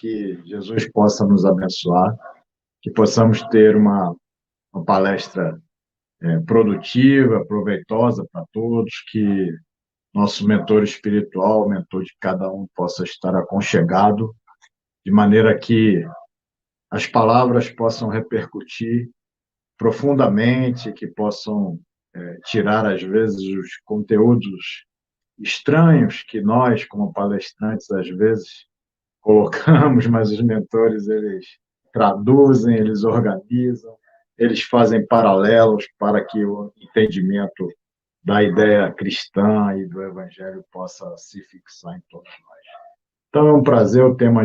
que Jesus possa nos abençoar, que possamos ter uma palestra produtiva, proveitosa para todos, que nosso mentor espiritual, o mentor de cada um, possa estar aconchegado, de maneira que as palavras possam repercutir profundamente, que possam tirar, às vezes, os conteúdos estranhos que nós, como palestrantes, às vezes colocamos, mas os mentores, eles traduzem, eles organizam, eles fazem paralelos para que o entendimento da ideia cristã e do evangelho possa se fixar em todos nós. Então, é um prazer. O tema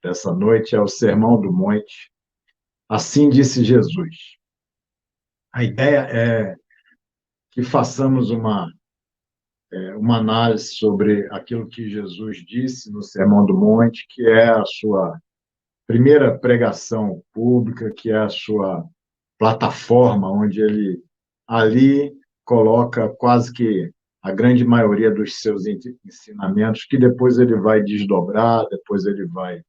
dessa noite é o Sermão do Monte. Assim disse Jesus. A ideia é que façamos uma análise sobre aquilo que Jesus disse no Sermão do Monte, que é a sua primeira pregação pública, que é a sua plataforma, onde ele ali coloca quase que a grande maioria dos seus ensinamentos, que depois ele vai desdobrar, depois ele vai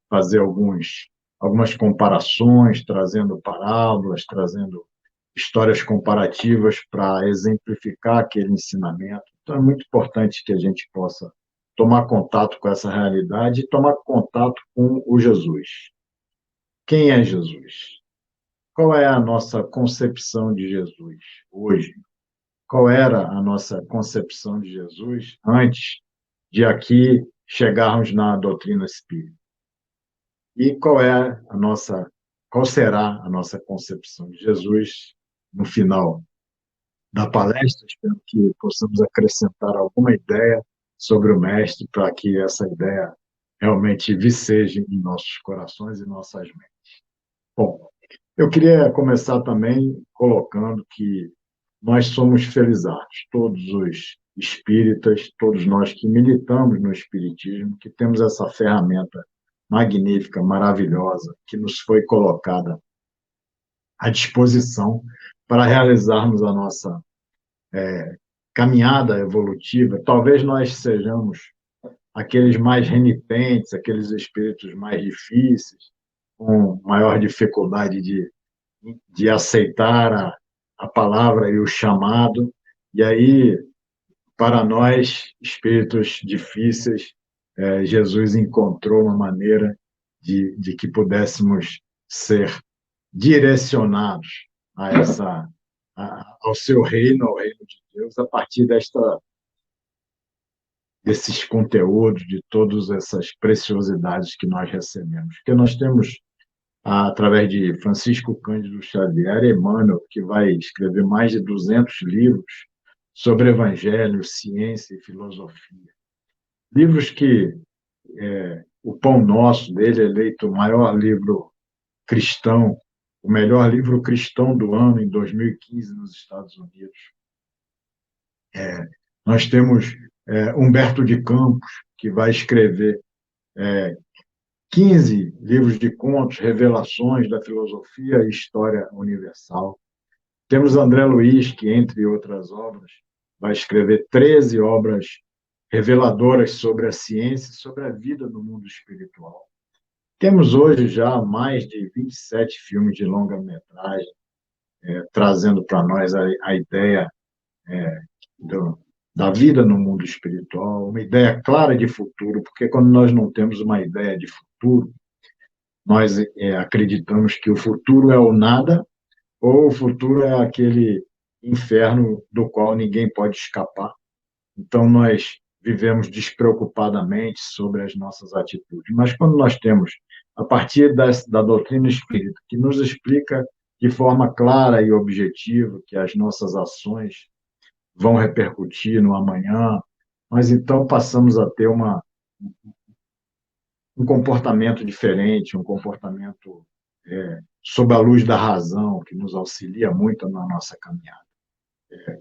fazer algumas comparações, trazendo parábolas, trazendo histórias comparativas para exemplificar aquele ensinamento. Então, é muito importante que a gente possa tomar contato com essa realidade e tomar contato com o Jesus. Quem é Jesus? Qual é a nossa concepção de Jesus hoje? Qual era a nossa concepção de Jesus antes de aqui chegarmos na doutrina espírita? E qual será a nossa concepção de Jesus no final da palestra? Espero que possamos acrescentar alguma ideia sobre o mestre para que essa ideia realmente viceje em nossos corações e nossas mentes. Bom, eu queria começar também colocando que nós somos felizardos, todos os espíritas, todos nós que militamos no espiritismo, que temos essa ferramenta magnífica, maravilhosa, que nos foi colocada à disposição para realizarmos a nossa caminhada evolutiva. Talvez nós sejamos aqueles mais renitentes, aqueles espíritos mais difíceis, com maior dificuldade de aceitar a palavra e o chamado. E aí, para nós, espíritos difíceis, Jesus encontrou uma maneira de que pudéssemos ser direcionados ao seu reino, ao reino de Deus, a partir desses conteúdos, de todas essas preciosidades que nós recebemos. Porque nós temos, através de Francisco Cândido Xavier, Emmanuel, que vai escrever mais de 200 livros sobre evangelho, ciência e filosofia. Livros que o Pão Nosso dele é eleito o maior livro cristão, o melhor livro cristão do ano em 2015 nos Estados Unidos. Nós temos Humberto de Campos, que vai escrever 15 livros de contos, revelações da filosofia e história universal. Temos André Luiz, que, entre outras obras, vai escrever 13 obras reveladoras sobre a ciência e sobre a vida no mundo espiritual. Temos hoje já mais de 27 filmes de longa-metragem, trazendo para nós a ideia da vida no mundo espiritual, uma ideia clara de futuro, porque quando nós não temos uma ideia de futuro, nós acreditamos que o futuro é o nada, ou o futuro é aquele inferno do qual ninguém pode escapar. Então, nós vivemos despreocupadamente sobre as nossas atitudes. Mas quando nós temos, a partir da doutrina espírita, que nos explica de forma clara e objetiva que as nossas ações vão repercutir no amanhã, mas então passamos a ter um comportamento diferente, um comportamento sob a luz da razão, que nos auxilia muito na nossa caminhada.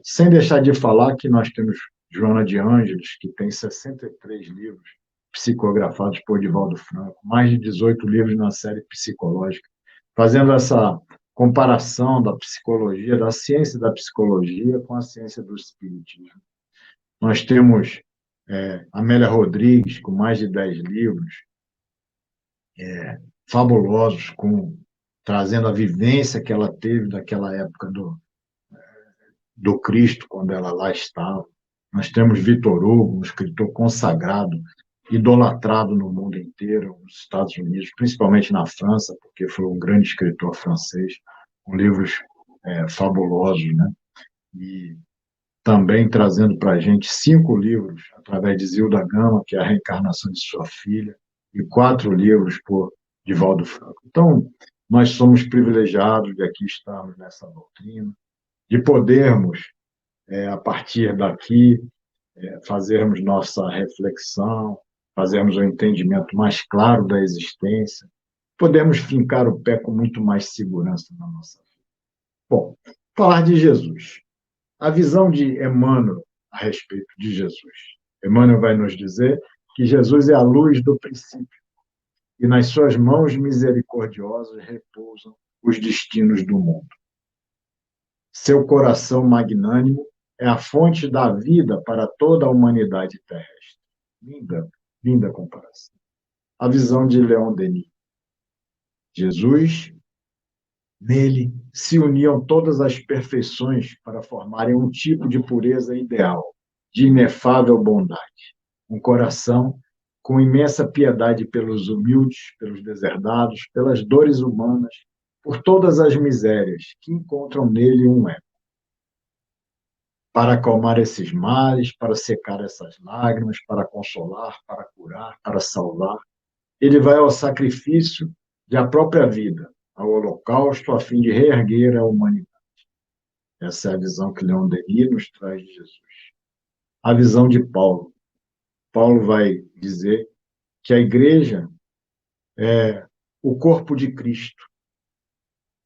Sem deixar de falar que nós temos Joana de Ângeles, que tem 63 livros psicografados por Divaldo Franco, mais de 18 livros na série psicológica, fazendo essa comparação da psicologia, da ciência da psicologia com a ciência do espiritismo. Nós temos Amélia Rodrigues, com mais de 10 livros, fabulosos, trazendo a vivência que ela teve daquela época do Cristo, quando ela lá estava. Nós temos Victor Hugo, um escritor consagrado, idolatrado no mundo inteiro, nos Estados Unidos, principalmente na França, porque foi um grande escritor francês, com livros fabulosos, né? E também trazendo para a gente 5 livros, através de Zilda Gama, que é a reencarnação de sua filha, e 4 livros por Divaldo Franco. Então, nós somos privilegiados de aqui estarmos nessa doutrina, de podermos, a partir daqui, fazermos nossa reflexão, fazermos um entendimento mais claro da existência, podemos fincar o pé com muito mais segurança na nossa vida. Bom, falar de Jesus. A visão de Emmanuel a respeito de Jesus. Emmanuel vai nos dizer que Jesus é a luz do princípio e nas suas mãos misericordiosas repousam os destinos do mundo. Seu coração magnânimo é a fonte da vida para toda a humanidade terrestre. Linda, linda comparação. A visão de Leon Denis. Jesus, nele se uniam todas as perfeições para formarem um tipo de pureza ideal, de inefável bondade. Um coração com imensa piedade pelos humildes, pelos deserdados, pelas dores humanas, por todas as misérias que encontram nele um eco. Para acalmar esses males, para secar essas lágrimas, para consolar, para curar, para salvar, ele vai ao sacrifício da própria vida, ao holocausto, a fim de reerguer a humanidade. Essa é a visão que Leon Denis nos traz de Jesus. A visão de Paulo. Paulo vai dizer que a igreja é o corpo de Cristo.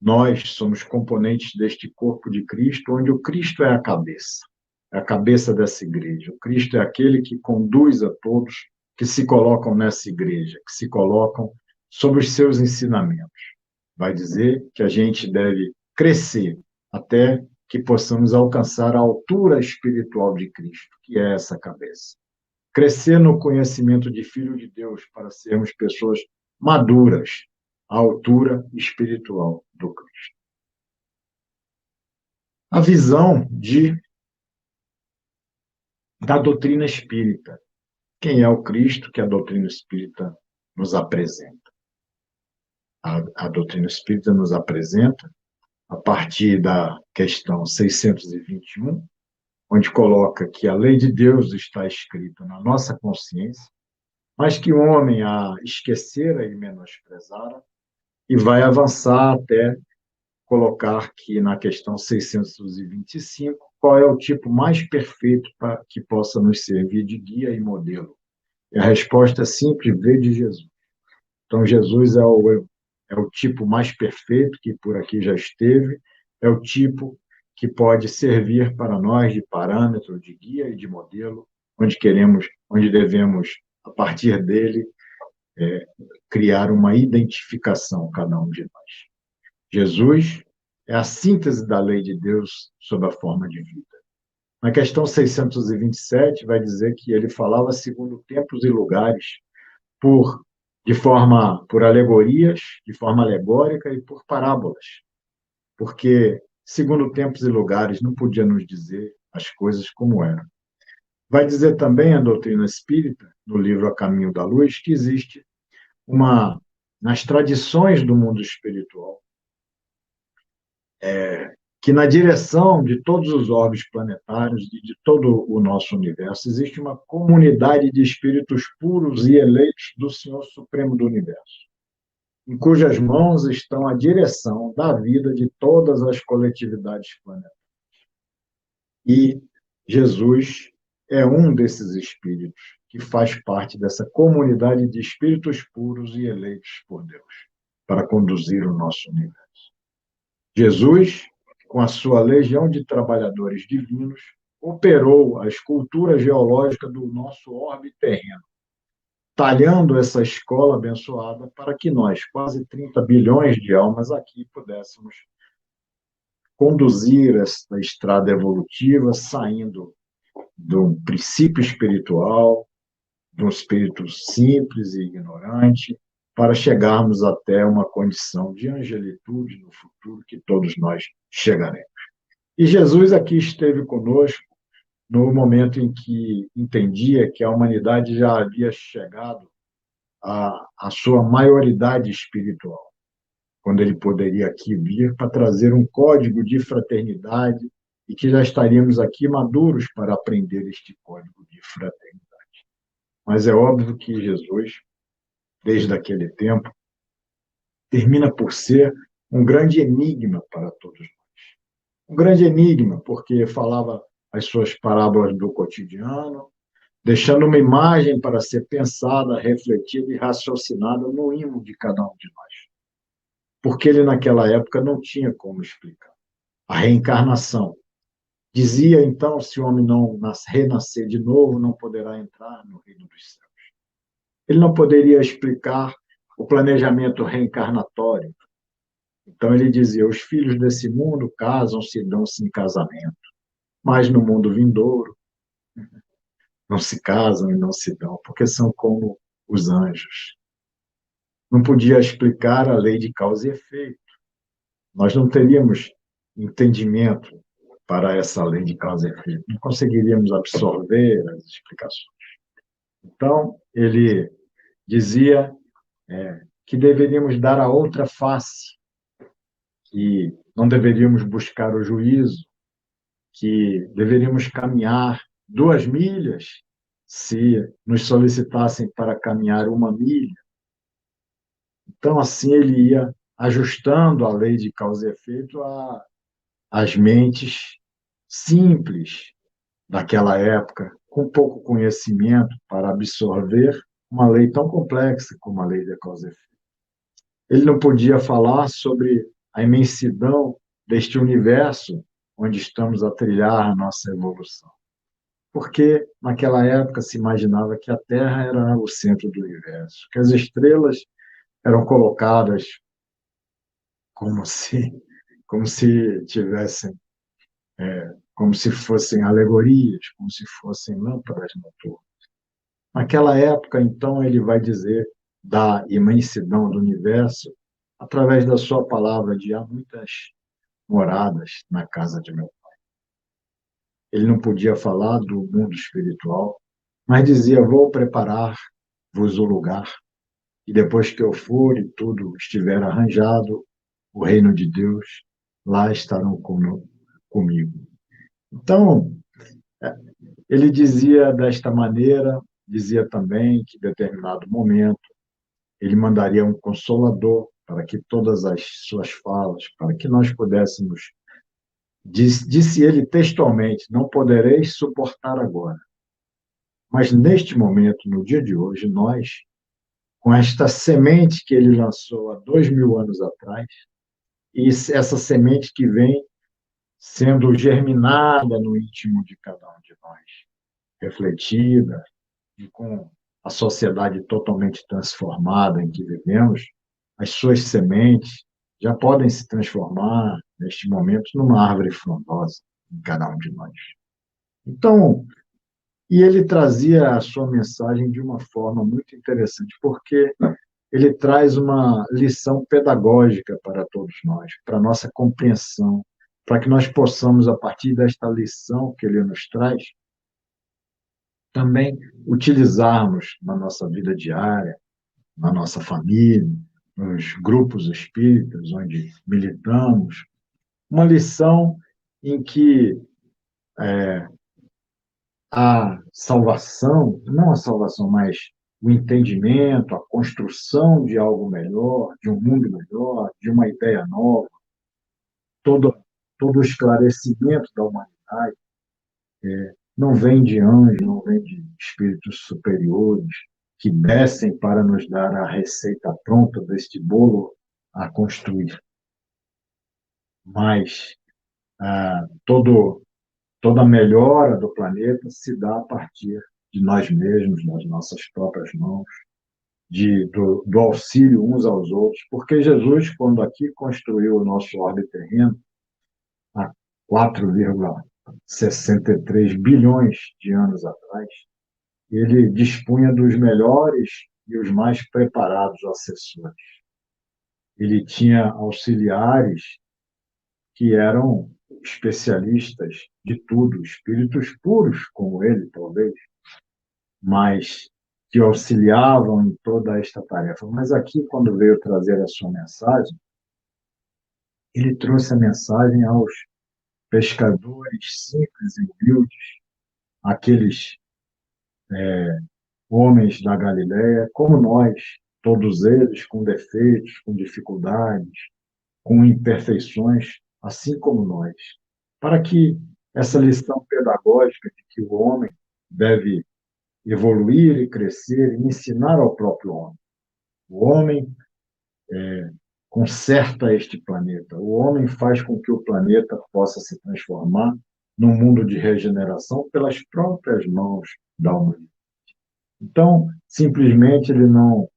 Nós somos componentes deste corpo de Cristo, onde o Cristo é a cabeça dessa igreja. O Cristo é aquele que conduz a todos que se colocam nessa igreja, que se colocam sob os seus ensinamentos. Vai dizer que a gente deve crescer até que possamos alcançar a altura espiritual de Cristo, que é essa cabeça. Crescer no conhecimento de Filho de Deus para sermos pessoas maduras à altura espiritual do Cristo. A visão da doutrina espírita. Quem é o Cristo que a doutrina espírita nos apresenta? A doutrina espírita nos apresenta, a partir da questão 621, onde coloca que a lei de Deus está escrita na nossa consciência, mas que o homem a esquecera e menosprezara, e vai avançar até colocar que na questão 625, qual é o tipo mais perfeito para que possa nos servir de guia e modelo. E a resposta é simples: vê de Jesus. Então, Jesus é o tipo mais perfeito que por aqui já esteve, é o tipo que pode servir para nós de parâmetro, de guia e de modelo, onde devemos, a partir dele, criar uma identificação, cada um de nós. Jesus é a síntese da lei de Deus sob a forma de vida. Na questão 627, vai dizer que ele falava segundo tempos e lugares, por alegorias, de forma alegórica e por parábolas, porque, segundo tempos e lugares, não podia nos dizer as coisas como eram. Vai dizer também a doutrina espírita, no livro A Caminho da Luz, que existe nas tradições do mundo espiritual, que na direção de todos os orbes planetários e de todo o nosso universo existe uma comunidade de espíritos puros e eleitos do Senhor Supremo do Universo, em cujas mãos estão a direção da vida de todas as coletividades planetárias. E Jesus é um desses espíritos que faz parte dessa comunidade de espíritos puros e eleitos por Deus para conduzir o nosso universo. Jesus, com a sua legião de trabalhadores divinos, operou a escultura geológica do nosso orbe terreno, talhando essa escola abençoada para que nós, quase 30 bilhões de almas aqui, pudéssemos conduzir esta estrada evolutiva, saindo de um princípio espiritual, de um espírito simples e ignorante, para chegarmos até uma condição de angelitude no futuro que todos nós chegaremos. E Jesus aqui esteve conosco no momento em que entendia que a humanidade já havia chegado à sua maioridade espiritual, quando ele poderia aqui vir para trazer um código de fraternidade e que já estaríamos aqui maduros para aprender este código de fraternidade. Mas é óbvio que Jesus, desde aquele tempo, termina por ser um grande enigma para todos nós. Um grande enigma, porque falava as suas parábolas do cotidiano, deixando uma imagem para ser pensada, refletida e raciocinada no íntimo de cada um de nós. Porque ele, naquela época, não tinha como explicar. A reencarnação. Dizia, então, se o homem não renascer de novo, não poderá entrar no reino dos céus. Ele não poderia explicar o planejamento reencarnatório. Então, ele dizia, os filhos desse mundo casam-se e dão-se em casamento, mas no mundo vindouro não se casam e não se dão, porque são como os anjos. Não podia explicar a lei de causa e efeito. Nós não teríamos entendimento para essa lei de causa e efeito. Não conseguiríamos absorver as explicações. Então, ele dizia que deveríamos dar a outra face, que não deveríamos buscar o juízo, que deveríamos caminhar 2 milhas se nos solicitassem para caminhar 1 milha. Então, assim, ele ia ajustando a lei de causa e efeito às mentes simples daquela época, com pouco conhecimento para absorver uma lei tão complexa como a lei da causa e efeito. Ele não podia falar sobre a imensidão deste universo onde estamos a trilhar a nossa evolução, porque naquela época se imaginava que a Terra era o centro do universo, que as estrelas eram colocadas como se tivessem, como se fossem alegorias, como se fossem lâmpadas noturnas. Naquela época, então, ele vai dizer da imensidão do universo através da sua palavra de há muitas moradas na casa de meu pai. Ele não podia falar do mundo espiritual, mas dizia, vou preparar-vos o lugar, e depois que eu for e tudo estiver arranjado, o reino de Deus, lá estarão comigo. Então, ele dizia desta maneira, dizia também que, em determinado momento, ele mandaria um consolador para que todas as suas falas, para que nós pudéssemos, disse ele textualmente, não podereis suportar agora. Mas neste momento, no dia de hoje, nós, com esta semente que ele lançou há 2.000 anos atrás, e essa semente que vem sendo germinada no íntimo de cada um de nós, refletida, e com a sociedade totalmente transformada em que vivemos, as suas sementes já podem se transformar, neste momento, numa árvore frondosa em cada um de nós. Então, e ele trazia a sua mensagem de uma forma muito interessante, porque ele traz uma lição pedagógica para todos nós, para a nossa compreensão, para que nós possamos, a partir desta lição que ele nos traz, também utilizarmos na nossa vida diária, na nossa família, nos grupos espíritas onde militamos, uma lição em que a salvação, não a salvação, mas o entendimento, a construção de algo melhor, de um mundo melhor, de uma ideia nova, todo, todo o esclarecimento da humanidade, não vem de anjos, não vem de espíritos superiores que descem para nos dar a receita pronta deste bolo a construir. Mas toda a melhora do planeta se dá a partir de nós mesmos, das nossas próprias mãos, do auxílio uns aos outros, porque Jesus, quando aqui construiu o nosso orbe terreno, há 4,63 bilhões de anos atrás, ele dispunha dos melhores e os mais preparados assessores. Ele tinha auxiliares que eram especialistas de tudo, espíritos puros como ele, talvez, mas que o auxiliavam em toda esta tarefa. Mas aqui, quando veio trazer a sua mensagem, ele trouxe a mensagem aos pescadores simples e humildes, aqueles homens da Galiléia, como nós, todos eles com defeitos, com dificuldades, com imperfeições, assim como nós, para que essa lição pedagógica de que o homem deve evoluir e crescer e ensinar ao próprio homem. O homem conserta este planeta. O homem faz com que o planeta possa se transformar num mundo de regeneração pelas próprias mãos da humanidade. Então, simplesmente ele não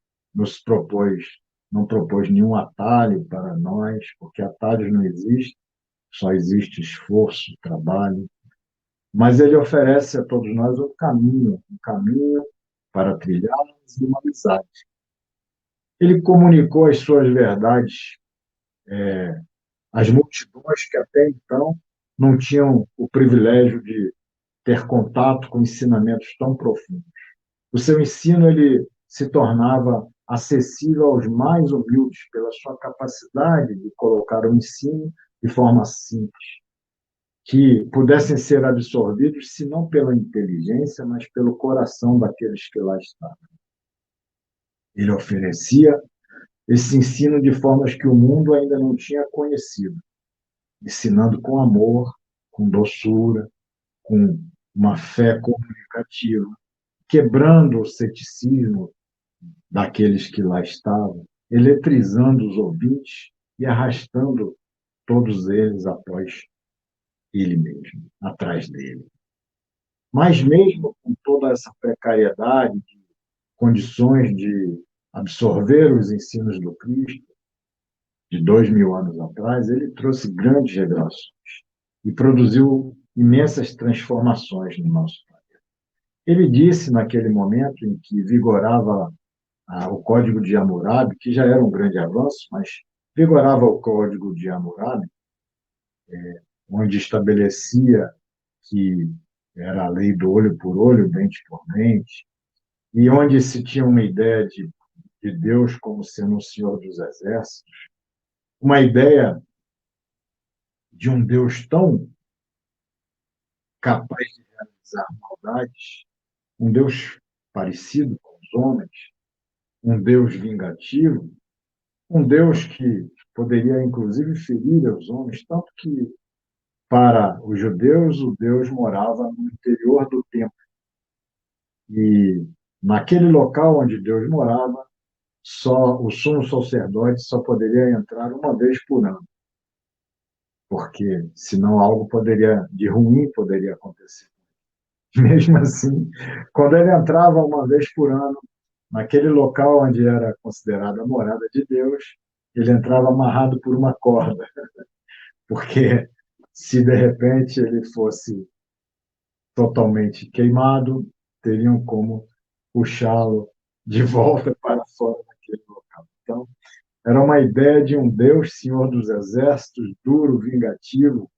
propôs nenhum atalho para nós, porque atalhos não existem, só existe esforço, trabalho, mas ele oferece a todos nós um caminho para trilharmos e uma amizade. Ele comunicou as suas verdades às multidões que até então não tinham o privilégio de ter contato com ensinamentos tão profundos. O seu ensino ele se tornava acessível aos mais humildes pela sua capacidade de colocar o ensino de forma simples, que pudessem ser absorvidos, se não pela inteligência, mas pelo coração daqueles que lá estavam. Ele oferecia esse ensino de formas que o mundo ainda não tinha conhecido, ensinando com amor, com doçura, com uma fé comunicativa, quebrando o ceticismo daqueles que lá estavam, eletrizando os ouvintes e arrastando todos eles após ele mesmo, atrás dele. Mas mesmo com toda essa precariedade de condições de absorver os ensinos do Cristo, de 2000 anos atrás, ele trouxe grandes revelações e produziu imensas transformações no nosso país. Ele disse, naquele momento em que vigorava o Código de Hammurabi, que já era um grande avanço, mas vigorava o Código de Hammurabi, onde estabelecia que era a lei do olho por olho, dente por dente, e onde se tinha uma ideia de Deus como sendo o Senhor dos Exércitos, uma ideia de um Deus tão capaz de realizar maldades, um Deus parecido com os homens, um Deus vingativo, um Deus que poderia, inclusive, ferir os homens, tanto que, para os judeus, o Deus morava no interior do templo. E, naquele local onde Deus morava, só o sumo sacerdote só poderia entrar uma vez por ano, porque senão algo de ruim poderia acontecer. Mesmo assim, quando ele entrava uma vez por ano, naquele local onde era considerada a morada de Deus, ele entrava amarrado por uma corda, porque se de repente ele fosse totalmente queimado, teriam como puxá-lo de volta para fora daquele local. Então, era uma ideia de um Deus, Senhor dos Exércitos, duro, vingativo,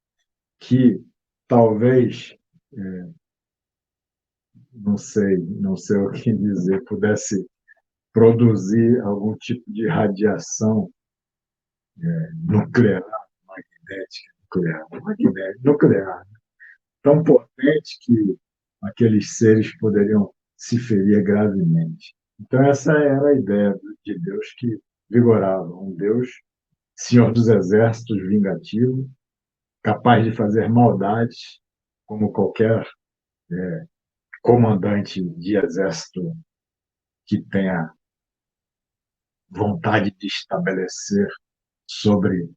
que talvez, não sei o que dizer, pudesse produzir algum tipo de radiação nuclear, magnética, nuclear, tão potente que aqueles seres poderiam se ferir gravemente. Então, essa era a ideia de Deus que vigorava, um Deus, Senhor dos Exércitos, vingativo, capaz de fazer maldades, como qualquer comandante de exército que tenha vontade de estabelecer sobre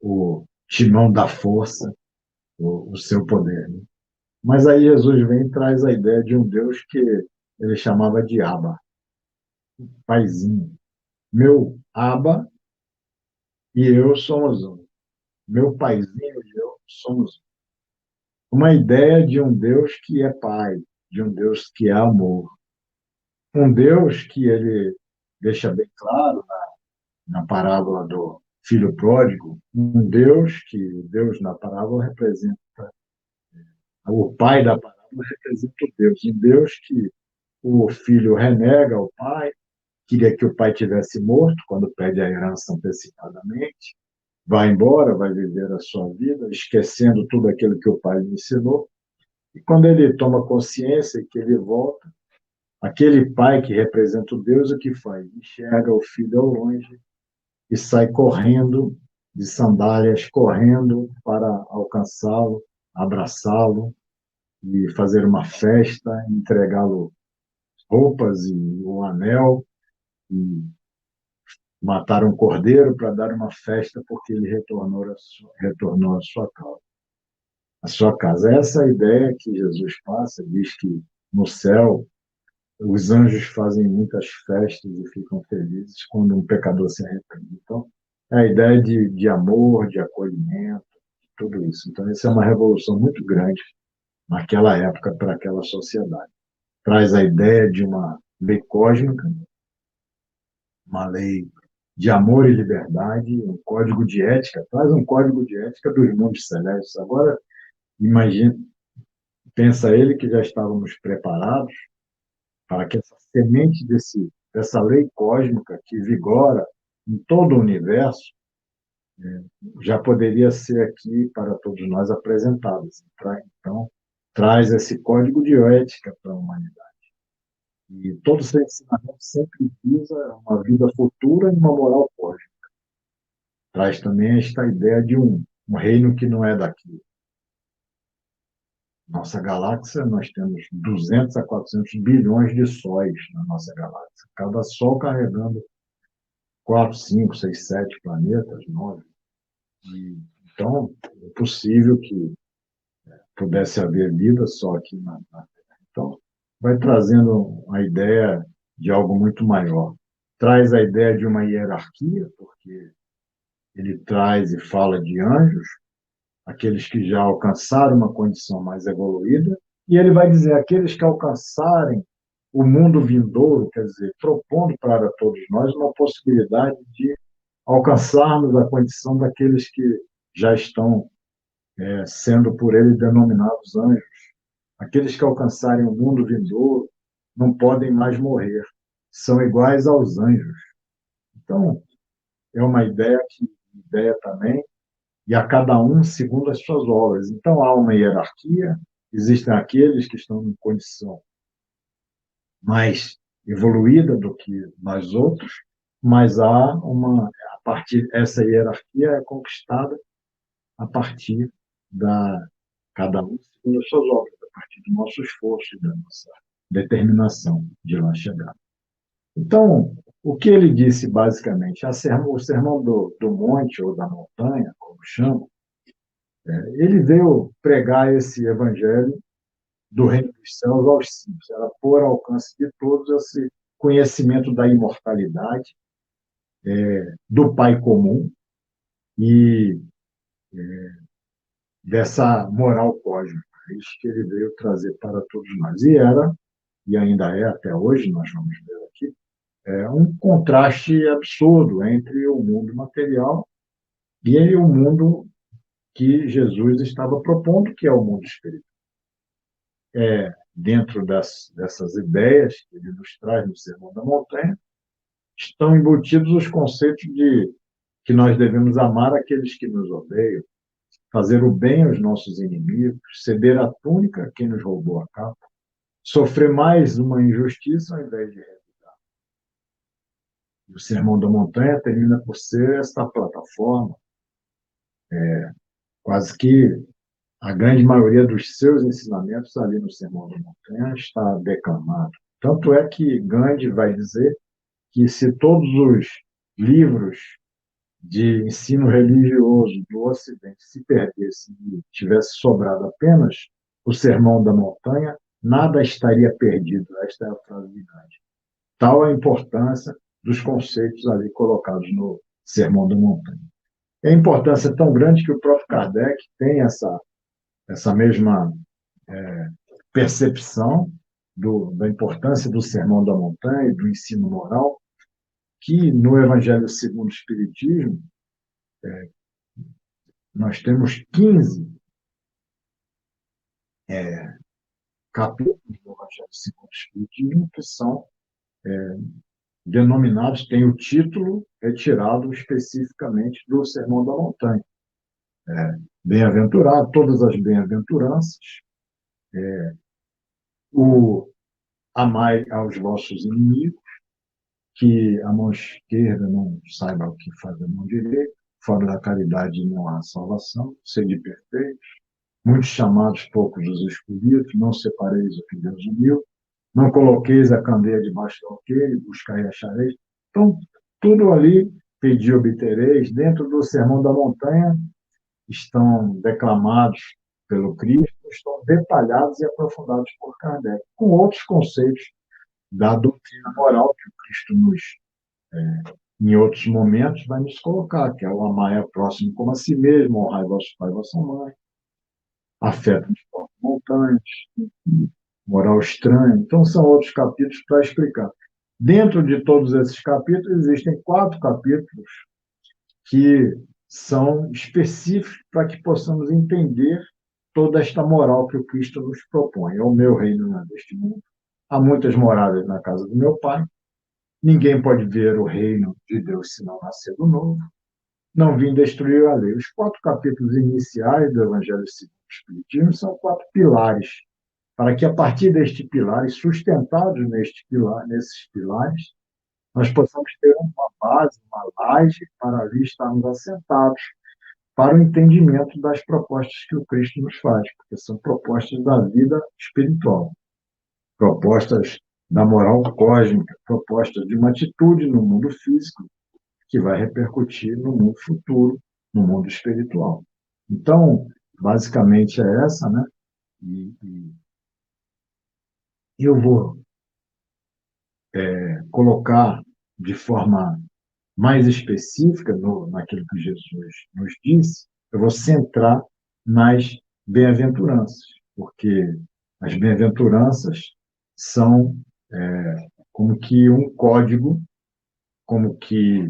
o timão da força o seu poder. Né? Mas aí Jesus vem e traz a ideia de um Deus que ele chamava de Abba, paizinho. Meu Abba e eu somos um. Meu paizinho e eu somos um. Uma ideia de um Deus que é pai, de um Deus que é amor. Um Deus que ele deixa bem claro na parábola do filho pródigo, um Deus que Deus na parábola representa, o pai da parábola representa o Deus, um Deus que o filho renega o pai, queria que o pai tivesse morto quando pede a herança antecipadamente, vai embora, vai viver a sua vida, esquecendo tudo aquilo que o pai lhe ensinou, e quando ele toma consciência que ele volta, aquele pai que representa o Deus, o que faz? Enxerga o filho ao longe e sai correndo, de sandálias, correndo para alcançá-lo, abraçá-lo e fazer uma festa, entregá-lo roupas e um anel, e matar um cordeiro para dar uma festa porque ele retornou à sua casa. A sua casa. Essa é a ideia que Jesus passa, diz que no céu os anjos fazem muitas festas e ficam felizes quando um pecador se arrepende. Então, é a ideia de amor, de acolhimento, tudo isso. Então, essa é uma revolução muito grande naquela época para aquela sociedade. Traz a ideia de uma lei cósmica, uma lei de amor e liberdade, um código de ética, traz um código de ética dos mundos celestes. Agora, imagina, pensa ele que já estávamos preparados para que essa semente dessa lei cósmica que vigora em todo o universo já poderia ser aqui para todos nós apresentada. Então, traz esse código de ética para a humanidade. E todo esse ensinamento sempre visa uma vida futura e uma moral cósmica. Traz também esta ideia de um reino que não é daqui. Nossa galáxia, nós temos 200 a 400 bilhões de sóis na nossa galáxia. Cada sol carregando 4, 5, 6, 7 planetas, 9. Então, é possível que pudesse haver vida só aqui na Terra. Então, vai trazendo a ideia de algo muito maior. Traz a ideia de uma hierarquia, porque ele traz e fala de anjos, aqueles que já alcançaram uma condição mais evoluída, e ele vai dizer aqueles que alcançarem o mundo vindouro, quer dizer, propondo para todos nós uma possibilidade de alcançarmos a condição daqueles que já estão sendo por ele denominados anjos. Aqueles que alcançarem o mundo vindouro não podem mais morrer, são iguais aos anjos. Então, é uma ideia também, e a cada um segundo as suas obras. Então, há uma hierarquia, existem aqueles que estão em condição mais evoluída do que nós outros, mas essa hierarquia é conquistada a partir da cada um segundo as suas obras, a partir do nosso esforço e da nossa determinação de lá chegar. Então, o que ele disse basicamente, o sermão do monte ou da montanha, como chama, ele veio pregar esse evangelho do reino dos céus aos simples, era pôr ao alcance de todos esse conhecimento da imortalidade, do Pai comum e dessa moral cósmica. É isso que ele veio trazer para todos nós. E ainda é até hoje, nós vamos ver aqui, um contraste absurdo entre o mundo material e o mundo que Jesus estava propondo, que é o mundo espiritual. Dentro dessas ideias que ele nos traz no Sermão da Montanha, estão embutidos os conceitos de que nós devemos amar aqueles que nos odeiam, fazer o bem aos nossos inimigos, ceder a túnica a quem nos roubou a capa, sofrer mais uma injustiça ao invés de revidar. O Sermão da Montanha termina por ser esta plataforma, quase que a grande maioria dos seus ensinamentos ali no Sermão da Montanha está declamado. Tanto é que Gandhi vai dizer que se todos os livros de ensino religioso do Ocidente se perdessem e tivesse sobrado apenas o Sermão da Montanha, nada estaria perdido. Esta é a frase de Gandhi. Tal a importância dos conceitos ali colocados no Sermão da Montanha. A importância é tão grande que o próprio Kardec tem essa mesma percepção, da importância do Sermão da Montanha e do ensino moral, que no Evangelho segundo o Espiritismo nós temos 15 capítulos do Evangelho segundo o Espiritismo que são denominados, têm o título retirado especificamente do Sermão da Montanha. Bem-aventurado, todas as bem-aventuranças, o amai aos vossos inimigos, que a mão esquerda não saiba o que faz a mão direita, fora da caridade não há salvação, sede perfeitos, muitos chamados, poucos os escolhidos, não separeis o que Deus uniu, não coloqueis a candeia debaixo do alqueire, buscai e achareis. Então, tudo ali, pedi obtereis, dentro do Sermão da Montanha, estão declamados pelo Cristo, estão detalhados e aprofundados por Kardec, com outros conceitos da doutrina moral que o Cristo em outros momentos, vai nos colocar, que é o amar ao próximo como a si mesmo, honrar vosso pai e vossa mãe, afeto nos povos montanhas, moral estranha. Então, são outros capítulos para explicar. Dentro de todos esses capítulos, existem 4 capítulos que são específicos para que possamos entender toda esta moral que o Cristo nos propõe. É o meu reino não é deste mundo. Há muitas moradas na casa do meu pai. Ninguém pode ver o reino de Deus se não nascer do novo. Não vim destruir a lei. Os 4 capítulos iniciais do Evangelho segundo o Espiritismo são 4 pilares, para que a partir destes pilares, sustentados nesses pilares, nós possamos ter uma base, uma laje para ali estarmos assentados para o entendimento das propostas que o Cristo nos faz, porque são propostas da vida espiritual, propostas da moral cósmica, propostas de uma atitude no mundo físico que vai repercutir no mundo futuro, no mundo espiritual. Então, basicamente é essa, né? E eu vou colocar de forma mais específica naquilo que Jesus nos disse, eu vou centrar nas bem-aventuranças, porque as bem-aventuranças são como que um código, como que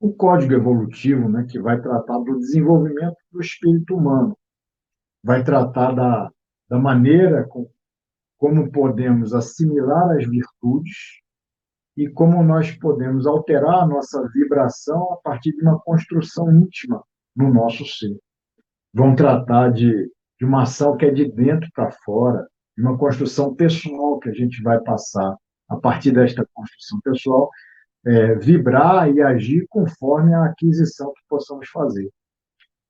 um código evolutivo, né, que vai tratar do desenvolvimento do espírito humano, vai tratar da maneira como podemos assimilar as virtudes e como nós podemos alterar a nossa vibração a partir de uma construção íntima no nosso ser. Vão tratar de uma ação que é de dentro para fora, de uma construção pessoal que a gente vai passar a partir desta construção pessoal, vibrar e agir conforme a aquisição que possamos fazer.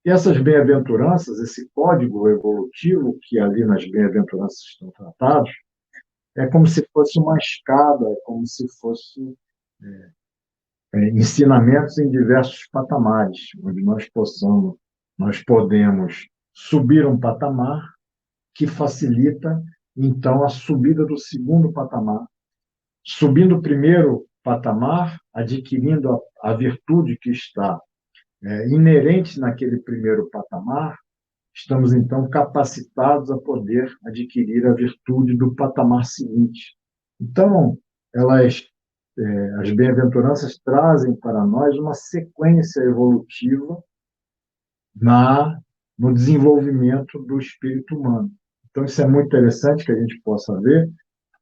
E essas bem-aventuranças, esse código evolutivo que ali nas bem-aventuranças estão tratados, é como se fosse uma escada, é como se fosse ensinamentos em diversos patamares, onde nós podemos subir um patamar que facilita, então, a subida do segundo patamar. Subindo o primeiro patamar, adquirindo a virtude que está inerente naquele primeiro patamar, estamos, então, capacitados a poder adquirir a virtude do patamar seguinte. Então, as bem-aventuranças trazem para nós uma sequência evolutiva no desenvolvimento do espírito humano. Então, isso é muito interessante que a gente possa ver,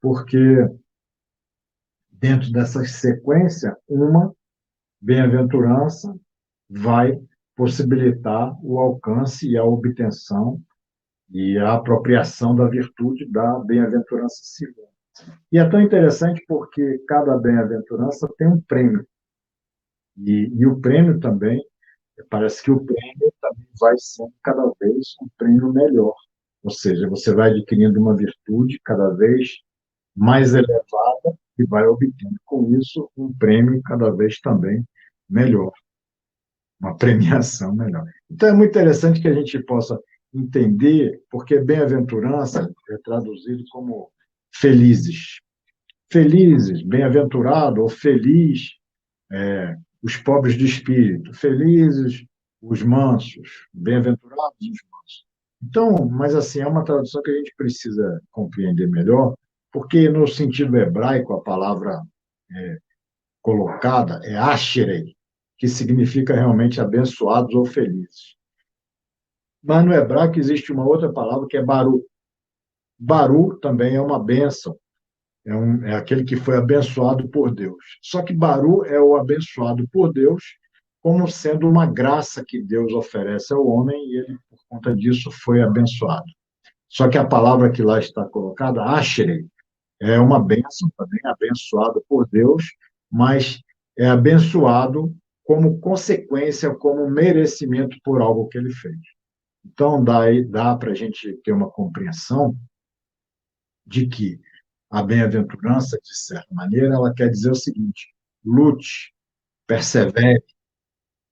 porque dentro dessa sequência, uma bem-aventurança vai possibilitar o alcance e a obtenção e a apropriação da virtude da bem-aventurança segunda. E é tão interessante porque cada bem-aventurança tem um prêmio. E o prêmio também, parece que o prêmio também vai sendo cada vez um prêmio melhor. Ou seja, você vai adquirindo uma virtude cada vez mais elevada e vai obtendo com isso um prêmio cada vez também melhor, uma premiação melhor. Então é muito interessante que a gente possa entender, porque bem-aventurança é traduzido como felizes. Felizes, bem-aventurado ou feliz, os pobres de espírito. Felizes, os mansos, bem-aventurados os mansos. Então, mas assim, é uma tradução que a gente precisa compreender melhor, porque no sentido hebraico a palavra colocada é asherei, que significa realmente abençoados ou felizes. Mas no hebraico existe uma outra palavra que é baru. Baru também é uma bênção, é aquele que foi abençoado por Deus. Só que Baru é o abençoado por Deus como sendo uma graça que Deus oferece ao homem e ele, por conta disso, foi abençoado. Só que a palavra que lá está colocada, Asherei, é uma bênção também, abençoado por Deus, mas é abençoado como consequência, como merecimento por algo que ele fez. Então, dá para a gente ter uma compreensão de que a bem-aventurança, de certa maneira, ela quer dizer o seguinte: lute, persevere,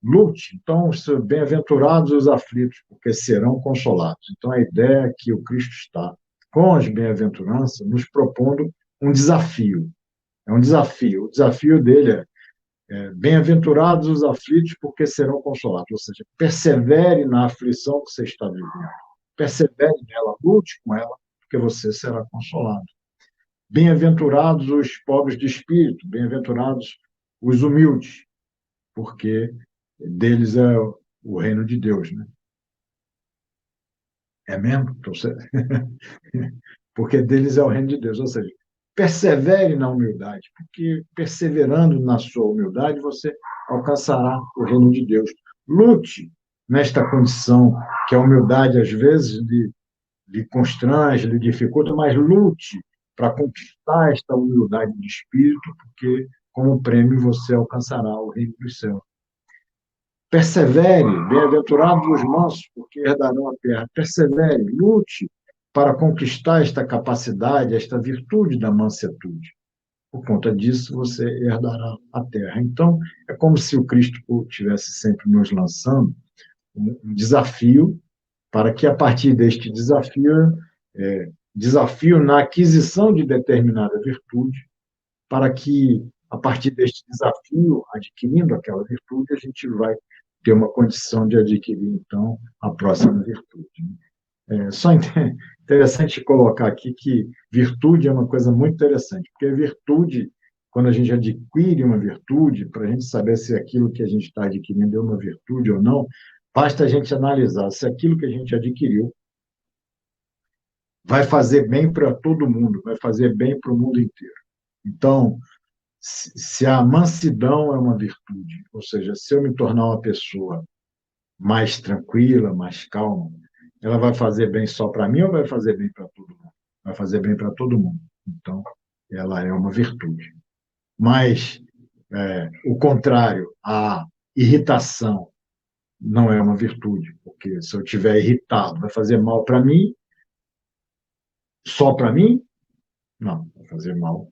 lute. Então, bem-aventurados os aflitos, porque serão consolados. Então, a ideia é que o Cristo está, com as bem-aventuranças, nos propondo um desafio. É um desafio. O desafio dele é bem-aventurados os aflitos, porque serão consolados. Ou seja, persevere na aflição que você está vivendo. Persevere nela, lute com ela, porque você será consolado. Bem-aventurados os pobres de espírito, bem-aventurados os humildes, porque deles é o reino de Deus, né? É mesmo? Porque deles é o reino de Deus. Ou seja, persevere na humildade, porque perseverando na sua humildade, você alcançará o reino de Deus. Lute nesta condição, que a humildade às vezes lhe constrange, lhe dificulta, mas lute para conquistar esta humildade de espírito, porque como prêmio você alcançará o reino dos céus. Persevere, bem-aventurados os mansos, porque herdarão a terra. Persevere, lute para conquistar esta capacidade, esta virtude da mansetude. Por conta disso, você herdará a terra. Então, é como se o Cristo estivesse sempre nos lançando um desafio para que, a partir deste desafio na aquisição de determinada virtude, para que, a partir deste desafio, adquirindo aquela virtude, a gente vai ter uma condição de adquirir, então, a próxima virtude. É só interessante colocar aqui que virtude é uma coisa muito interessante, porque virtude, quando a gente adquire uma virtude, para a gente saber se aquilo que a gente está adquirindo é uma virtude ou não, basta a gente analisar se aquilo que a gente adquiriu vai fazer bem para todo mundo, vai fazer bem para o mundo inteiro. Então, se a mansidão é uma virtude, ou seja, se eu me tornar uma pessoa mais tranquila, mais calma, ela vai fazer bem só para mim ou vai fazer bem para todo mundo? Vai fazer bem para todo mundo. Então, ela é uma virtude. Mas o contrário, a irritação não é uma virtude, porque se eu estiver irritado, vai fazer mal para mim, só para mim? Não, vai fazer mal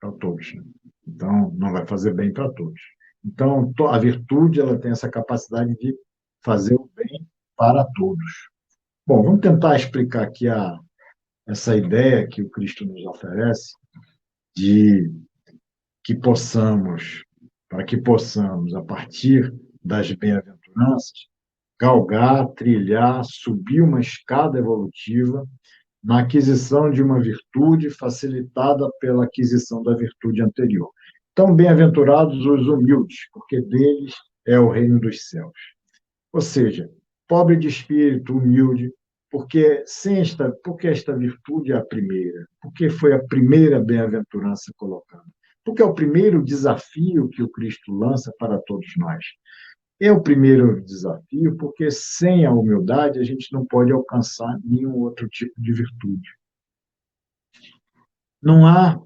para todos. Né? Então, não vai fazer bem para todos. Então, a virtude ela tem essa capacidade de fazer o bem para todos. Bom, vamos tentar explicar aqui essa ideia que o Cristo nos oferece de que possamos, para que possamos, a partir das bem-aventuranças, galgar, trilhar, subir uma escada evolutiva na aquisição de uma virtude facilitada pela aquisição da virtude anterior. Então, bem-aventurados os humildes, porque deles é o reino dos céus. Ou seja, pobre de espírito, humilde, porque esta virtude é a primeira, porque foi a primeira bem-aventurança colocada, porque é o primeiro desafio que o Cristo lança para todos nós. É o primeiro desafio, porque sem a humildade a gente não pode alcançar nenhum outro tipo de virtude. Não há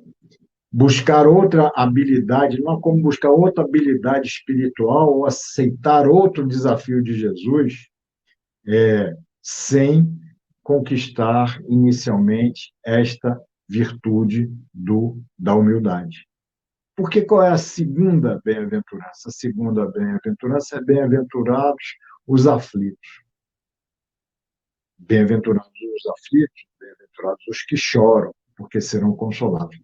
buscar outra habilidade, não há como buscar outra habilidade espiritual ou aceitar outro desafio de Jesus sem conquistar inicialmente esta virtude da humildade. Porque qual é a segunda bem-aventurança? A segunda bem-aventurança é bem-aventurados os aflitos. Bem-aventurados os aflitos, bem-aventurados os que choram, porque serão consolados.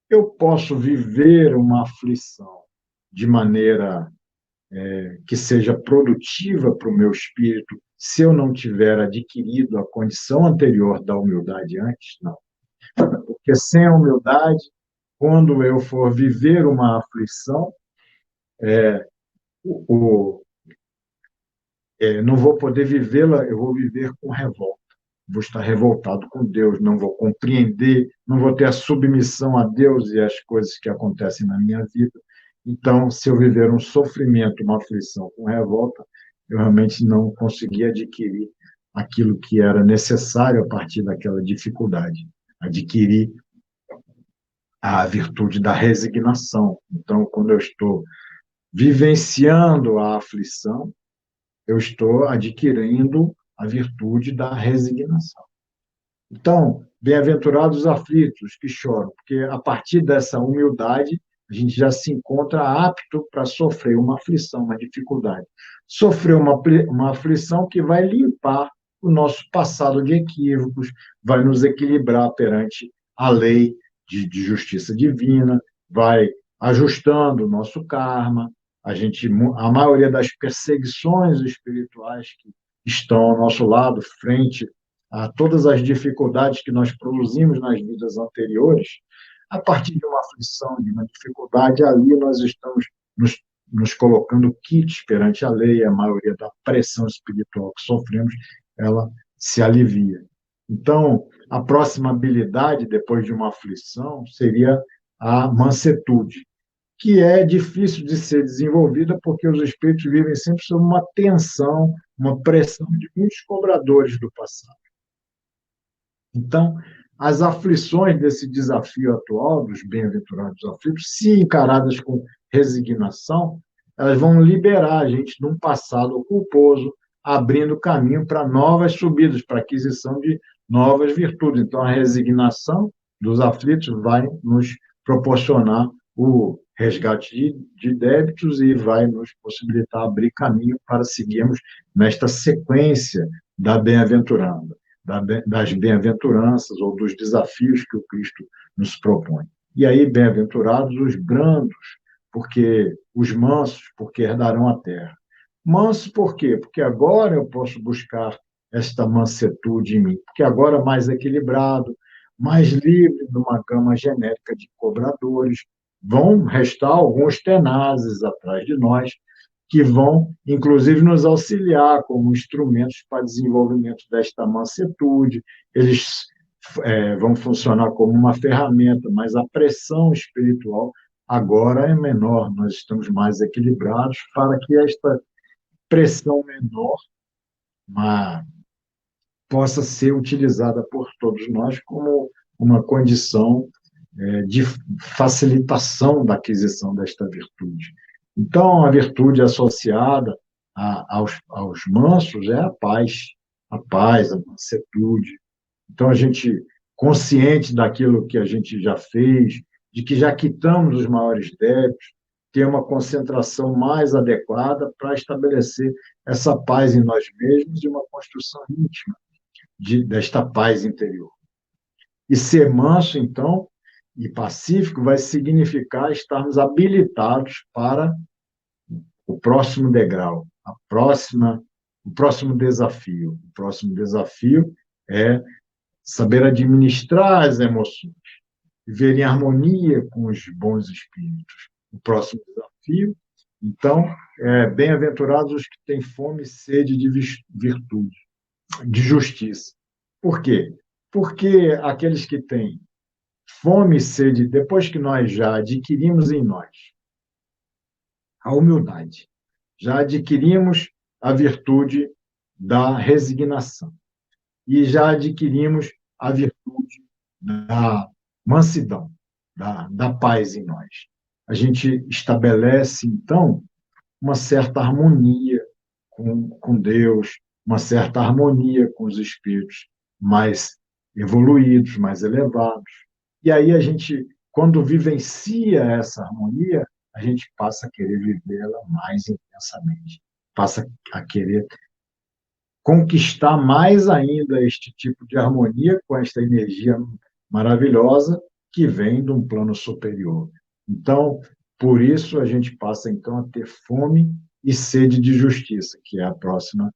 Eu posso viver uma aflição de maneira que seja produtiva para o meu espírito, se eu não tiver adquirido a condição anterior da humildade antes? Não. Porque sem a humildade, quando eu for viver uma aflição, o, não vou poder vivê-la, eu vou viver com revolta. Vou estar revoltado com Deus, não vou compreender, não vou ter a submissão a Deus e às coisas que acontecem na minha vida. Então, se eu viver um sofrimento, uma aflição com revolta, eu realmente não consegui adquirir aquilo que era necessário a partir daquela dificuldade, adquirir a virtude da resignação. Então, quando eu estou vivenciando a aflição, eu estou adquirindo a virtude da resignação. Então, bem-aventurados os aflitos que choram, porque a partir dessa humildade, a gente já se encontra apto para sofrer uma aflição, uma dificuldade. Sofrer uma aflição que vai limpar o nosso passado de equívocos, vai nos equilibrar perante a lei de justiça divina, vai ajustando o nosso karma. A maioria das perseguições espirituais que estão ao nosso lado, frente a todas as dificuldades que nós produzimos nas vidas anteriores, a partir de uma aflição, de uma dificuldade, ali nós estamos nos colocando quites perante a lei, a maioria da pressão espiritual que sofremos, ela se alivia. Então, a próxima habilidade, depois de uma aflição, seria a mansetude, que é difícil de ser desenvolvida porque os espíritos vivem sempre sob uma tensão, uma pressão de muitos cobradores do passado. Então, as aflições desse desafio atual dos bem-aventurados aflitos, se encaradas com resignação, elas vão liberar a gente de um passado culposo, abrindo caminho para novas subidas, para aquisição de novas virtudes. Então, a resignação dos aflitos vai nos proporcionar o resgate de débitos e vai nos possibilitar abrir caminho para seguirmos nesta sequência da bem-aventurança, das bem-aventuranças ou dos desafios que o Cristo nos propõe. E aí, bem-aventurados os brandos, porque os mansos, porque herdarão a terra. Manso por quê? Porque agora eu posso buscar esta mansetude em mim, porque agora mais equilibrado, mais livre de uma gama genérica de cobradores, vão restar alguns tenazes atrás de nós, que vão, inclusive, nos auxiliar como instrumentos para desenvolvimento desta mansetude. Eles vão funcionar como uma ferramenta, mas a pressão espiritual agora é menor, nós estamos mais equilibrados para que esta pressão menor possa ser utilizada por todos nós como uma condição de facilitação da aquisição desta virtude. Então, a virtude associada aos mansos é a paz, a mansetude. Então, a gente, consciente daquilo que a gente já fez, de que já quitamos os maiores débitos, ter uma concentração mais adequada para estabelecer essa paz em nós mesmos e uma construção íntima desta paz interior. E ser manso, então, e pacífico vai significar estarmos habilitados para o próximo degrau, o próximo desafio. O próximo desafio é saber administrar as emoções, viver em harmonia com os bons espíritos. O próximo desafio, então, bem-aventurados os que têm fome e sede de virtude, de justiça. Por quê? Porque aqueles que têm fome e sede, depois que nós já adquirimos em nós a humildade, já adquirimos a virtude da resignação e já adquirimos a virtude da mansidão, da paz em nós. A gente estabelece, então, uma certa harmonia com Deus, uma certa harmonia com os espíritos mais evoluídos, mais elevados. E aí a gente, quando vivencia essa harmonia, a gente passa a querer vivê-la mais intensamente, passa a querer conquistar mais ainda este tipo de harmonia com esta energia maravilhosa que vem de um plano superior. Então, por isso a gente passa então a ter fome e sede de justiça, que é o próximo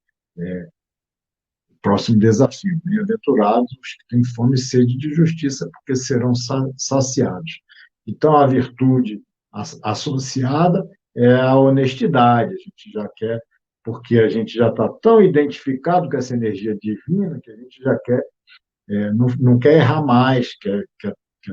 desafio. Bem-aventurados os que têm fome e sede de justiça, porque serão saciados. Então, a virtude associada é a honestidade. A gente já quer, porque a gente já está tão identificado com essa energia divina que a gente já quer, não quer errar mais, quer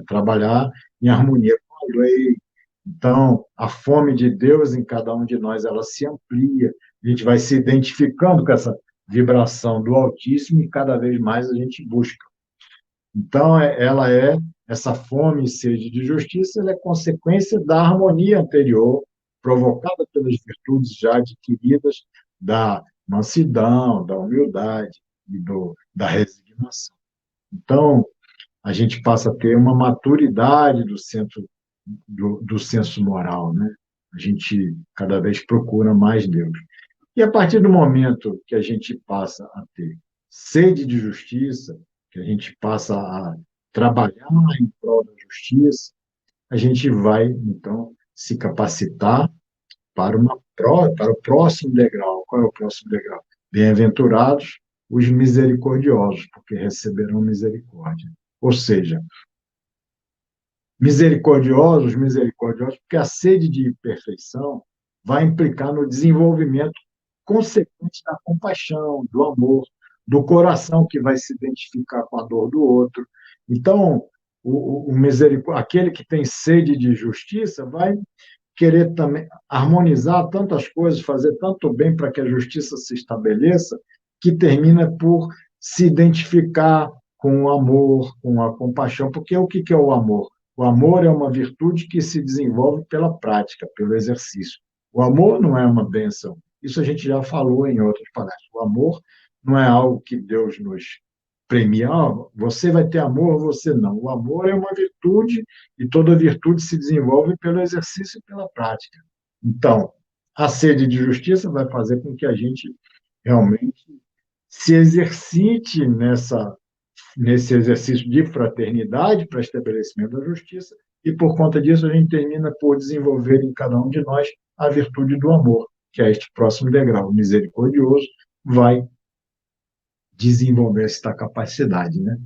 trabalhar em harmonia com a lei. Então, a fome de Deus em cada um de nós, ela se amplia. A gente vai se identificando com essa vibração do Altíssimo e cada vez mais a gente busca. Então, essa fome e sede de justiça, ela é consequência da harmonia anterior, provocada pelas virtudes já adquiridas da mansidão, da humildade e da resignação. Então, a gente passa a ter uma maturidade do senso moral, né? A gente cada vez procura mais Deus. E a partir do momento que a gente passa a ter sede de justiça, que a gente passa a trabalhar em prol da justiça, a gente vai, então, se capacitar para o próximo degrau. Qual é o próximo degrau? Bem-aventurados os misericordiosos, porque receberão misericórdia. Ou seja, misericordiosos, porque a sede de perfeição vai implicar no desenvolvimento consequente da compaixão, do amor, do coração que vai se identificar com a dor do outro. Então, aquele que tem sede de justiça vai querer também harmonizar tantas coisas, fazer tanto bem para que a justiça se estabeleça, que termina por se identificar com o amor, com a compaixão, porque o que é o amor? O amor é uma virtude que se desenvolve pela prática, pelo exercício. O amor não é uma bênção. Isso a gente já falou em outras palestras. O amor não é algo que Deus nos premia. Você vai ter amor, você não. O amor é uma virtude e toda virtude se desenvolve pelo exercício e pela prática. Então, a sede de justiça vai fazer com que a gente realmente se exercite nesse exercício de fraternidade para estabelecimento da justiça, e por conta disso a gente termina por desenvolver em cada um de nós a virtude do amor, que é este próximo degrau. O misericordioso vai desenvolver esta capacidade, né?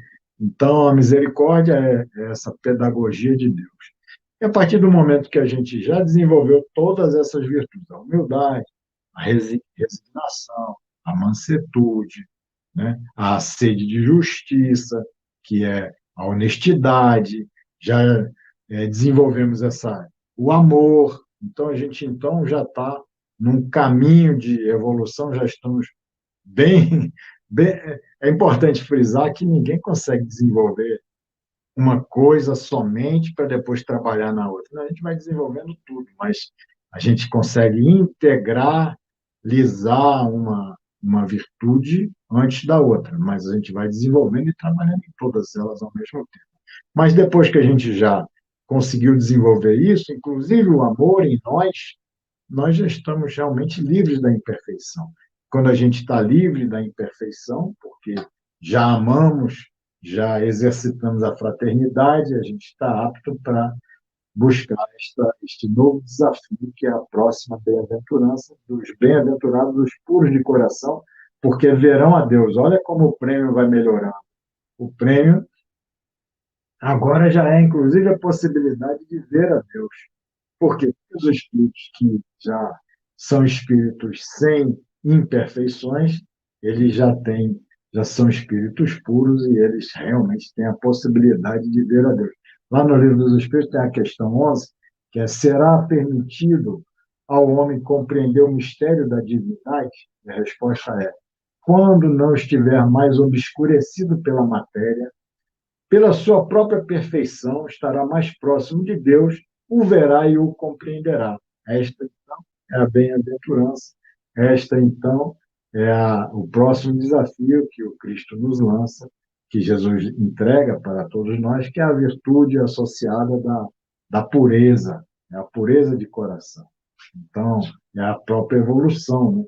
Então, a misericórdia é essa pedagogia de Deus. E a partir do momento que a gente já desenvolveu todas essas virtudes, a humildade, a resignação, a mansetude, né? A sede de justiça, que é a honestidade, já desenvolvemos o amor. Então, a gente já está num caminho de evolução, já estamos bem, bem. É importante frisar que ninguém consegue desenvolver uma coisa somente para depois trabalhar na outra. Não, a gente vai desenvolvendo tudo, mas a gente consegue integralizar uma virtude antes da outra, mas a gente vai desenvolvendo e trabalhando em todas elas ao mesmo tempo. Mas depois que a gente já conseguiu desenvolver isso, inclusive o amor em nós já estamos realmente livres da imperfeição. Quando a gente está livre da imperfeição, porque já amamos, já exercitamos a fraternidade, a gente está apto para buscar este novo desafio, que é a próxima bem-aventurança, dos bem-aventurados, dos puros de coração, porque verão a Deus. Olha como o prêmio vai melhorando. O prêmio agora já é, inclusive, a possibilidade de ver a Deus. Porque os espíritos que já são espíritos sem imperfeições, eles já são espíritos puros e eles realmente têm a possibilidade de ver a Deus. Lá no Livro dos Espíritos tem a questão 11, que é: será permitido ao homem compreender o mistério da divindade? E a resposta é: quando não estiver mais obscurecido pela matéria, pela sua própria perfeição, estará mais próximo de Deus, o verá e o compreenderá. Esta, então, é a bem-aventurança. Esta, então, é o próximo desafio que o Cristo nos lança, que Jesus entrega para todos nós, que é a virtude associada da pureza, é a pureza de coração. Então, é a própria evolução, né?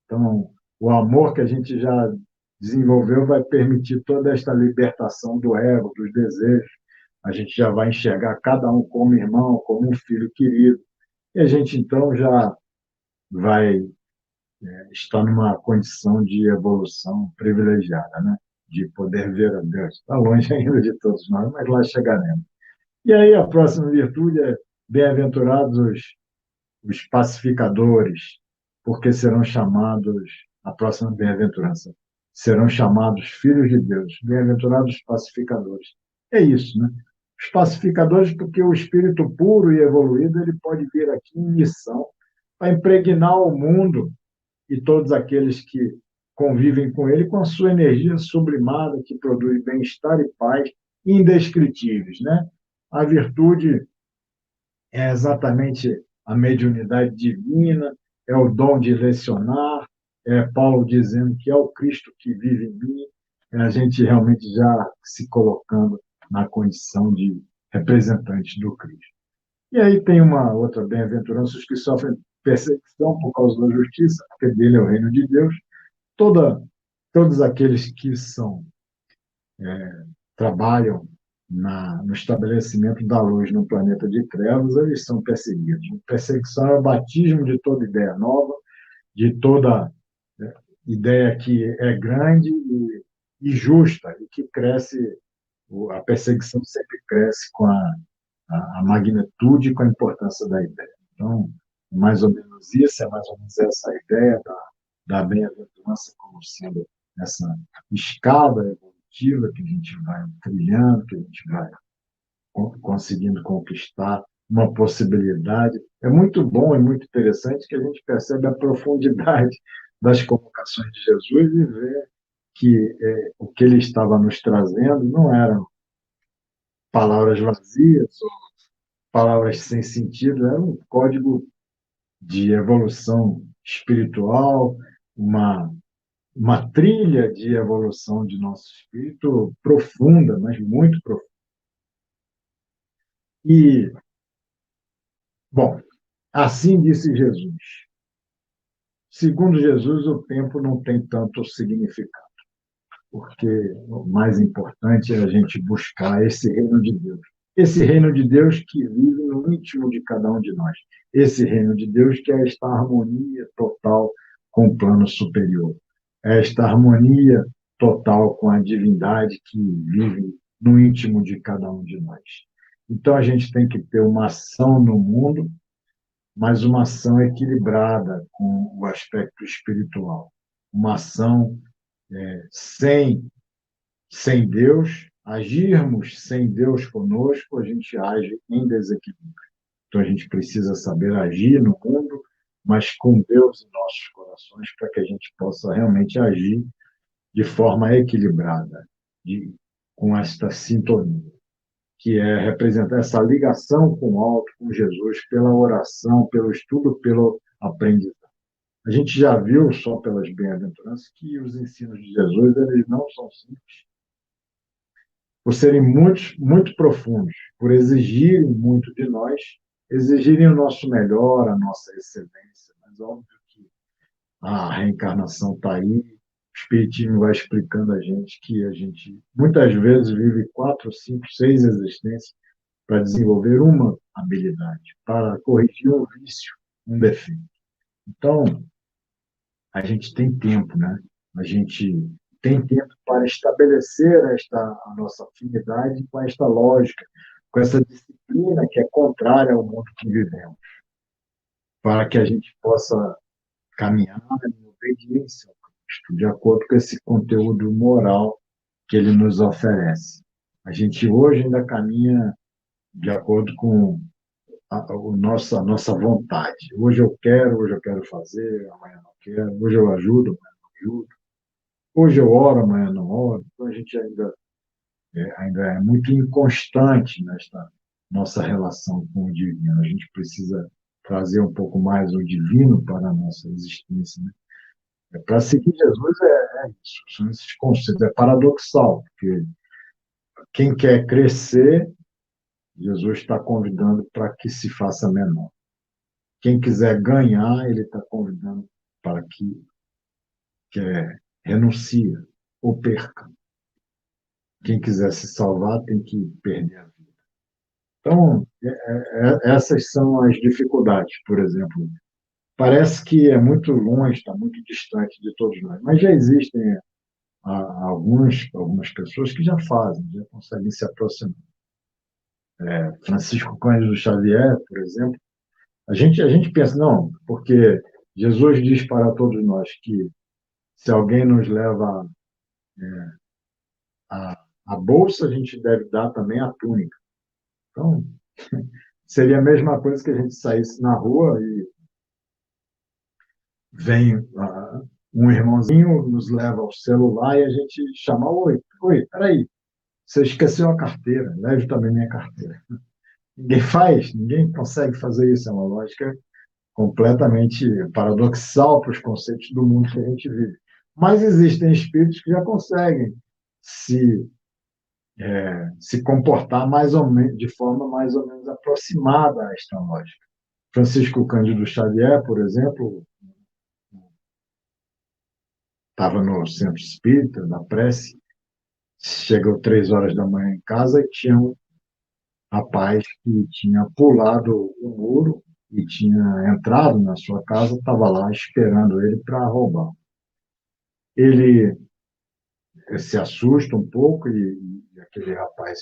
Então, o amor que a gente já desenvolveu vai permitir toda esta libertação do ego, dos desejos. A gente já vai enxergar cada um como irmão, como um filho querido. E a gente, então, já vai estar numa condição de evolução privilegiada, né? De poder ver a Deus. Está longe ainda de todos nós, mas lá chegaremos. E aí a próxima virtude é bem-aventurados os pacificadores, porque serão chamados, a próxima bem-aventurança, serão chamados filhos de Deus. Bem-aventurados os pacificadores. É isso, né? Os pacificadores, porque o espírito puro e evoluído ele pode vir aqui em missão para impregnar o mundo e todos aqueles que convivem com ele com a sua energia sublimada que produz bem-estar e paz indescritíveis, né? A virtude é exatamente a mediunidade divina, é o dom de lecionar, é Paulo dizendo que é o Cristo que vive em mim, é a gente realmente já se colocando na condição de representante do Cristo. E aí tem uma outra bem-aventurança, os que sofrem perseguição por causa da justiça, porque dele é o reino de Deus. Toda, todos aqueles que trabalham no estabelecimento da luz no planeta de trevas, eles são perseguidos. Perseguição é o batismo de toda ideia nova, de toda ideia que é grande e justa, e que cresce, a perseguição sempre cresce com a magnitude e com a importância da ideia. Então, mais ou menos isso, é mais ou menos essa ideia da bem-aventurança como sendo essa escada evolutiva que a gente vai trilhando, que a gente vai conseguindo conquistar uma possibilidade. É muito bom e muito interessante que a gente percebe a profundidade das colocações de Jesus e vê que o que ele estava nos trazendo não eram palavras vazias ou palavras sem sentido, era um código de evolução espiritual, uma trilha de evolução de nosso espírito profunda, mas muito profunda. E, bom, assim disse Jesus. Segundo Jesus, o tempo não tem tanto significado, porque o mais importante é a gente buscar esse reino de Deus. Esse reino de Deus que vive no íntimo de cada um de nós. Esse reino de Deus que é esta harmonia total com o plano superior. É esta harmonia total com a divindade que vive no íntimo de cada um de nós. Então a gente tem que ter uma ação no mundo, mas uma ação equilibrada com o aspecto espiritual. Uma ação sem, sem Deus, agirmos sem Deus conosco, a gente age em desequilíbrio. Então a gente precisa saber agir no mundo, mas com Deus em nossos corações, para que a gente possa realmente agir de forma equilibrada, com esta sintonia, que é representar essa ligação com o alto, com Jesus, pela oração, pelo estudo, pelo aprendizado. A gente já viu, só pelas bem-aventuranças, que os ensinos de Jesus eles não são simples, por serem muito profundos, por exigirem muito de nós, exigirem o nosso melhor, a nossa excelência. Mas óbvio que a reencarnação está aí, o Espiritismo vai explicando a gente que a gente muitas vezes vive 4, 5, 6 existências para desenvolver uma habilidade, para corrigir um vício, um defeito. Então, a gente tem tempo, né? A gente tem tempo para estabelecer a nossa afinidade com esta lógica, com essa disciplina que é contrária ao mundo que vivemos, para que a gente possa caminhar em obediência ao Cristo, de acordo com esse conteúdo moral que ele nos oferece. A gente hoje ainda caminha de acordo com a nossa vontade. Hoje eu quero fazer, amanhã não quero, hoje eu ajudo, amanhã não ajudo. Hoje eu oro, amanhã não oro, então a gente ainda é muito inconstante nesta nossa relação com o divino. A gente precisa trazer um pouco mais o divino para a nossa existência. Né? Para seguir Jesus é isso, são esses conceitos. É paradoxal, porque quem quer crescer, Jesus está convidando para que se faça menor. Quem quiser ganhar, ele está convidando para que renuncie ou perca. Quem quiser se salvar tem que perder a vida. Então, essas são as dificuldades, por exemplo. parece que é muito longe, está muito distante de todos nós, mas já existem algumas pessoas que já fazem, já conseguem se aproximar. Francisco Cândido Xavier, por exemplo, a gente pensa, não, porque Jesus diz para todos nós que se alguém nos leva a bolsa, a gente deve dar também a túnica. Então, seria a mesma coisa que a gente saísse na rua e vem um irmãozinho, nos leva o celular e a gente chama, oi, peraí, você esqueceu a carteira, leve também minha carteira. Ninguém faz, ninguém consegue fazer isso, é uma lógica completamente paradoxal para os conceitos do mundo que a gente vive. Mas existem espíritos que já conseguem se, se comportar mais ou menos, de forma mais ou menos aproximada a esta lógica. Francisco Cândido Xavier, por exemplo, estava no centro espírita, na prece, chegou 3 horas da manhã em casa e tinha um rapaz que tinha pulado o muro e tinha entrado na sua casa, estava lá esperando ele para roubar. Ele se assusta um pouco e aquele rapaz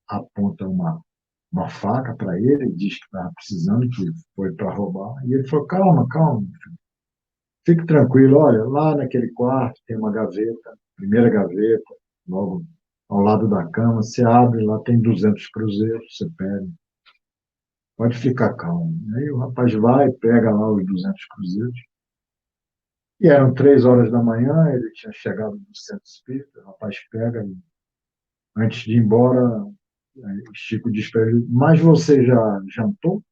aponta uma faca para ele, diz que estava precisando, que foi para roubar. E ele falou: calma, calma, fique tranquilo, olha, lá naquele quarto tem uma gaveta, primeira gaveta, logo ao lado da cama, você abre, lá tem 200 cruzeiros, você pega, pode ficar calmo. Aí o rapaz vai, pega lá os 200 cruzeiros, e eram 3 horas da manhã, ele tinha chegado no centro espírita, o rapaz pega, e, antes de ir embora, o Chico diz para ele: mas você já jantou?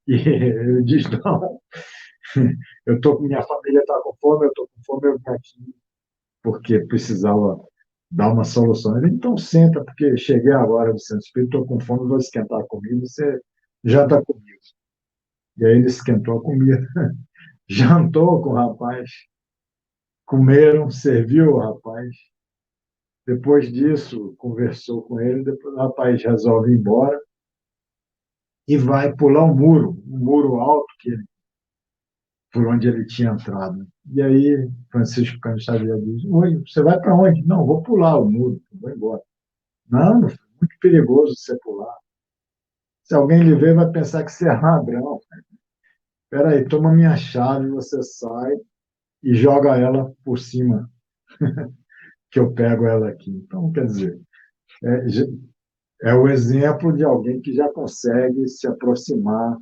E ele diz: não, minha família está com fome, eu estou com fome, eu estou aqui, porque precisava dar uma solução. Ele: então senta, porque cheguei agora do centro espírita, estou com fome, vou esquentar a comida, você janta comigo. E aí ele esquentou a comida, jantou com o rapaz, comeram, serviu o rapaz. Depois disso, conversou com ele, depois o rapaz resolve ir embora e vai pular um muro alto por onde ele tinha entrado. E aí Francisco Cândido Xavier diz: oi, você vai para onde? Não, vou pular o muro, vou embora. Não, meu filho, muito perigoso você pular. Se alguém lhe ver, vai pensar que você é ladrão. Espera aí, toma minha chave, você sai e joga ela por cima, que eu pego ela aqui. Então, quer dizer, é, é o exemplo de alguém que já consegue se aproximar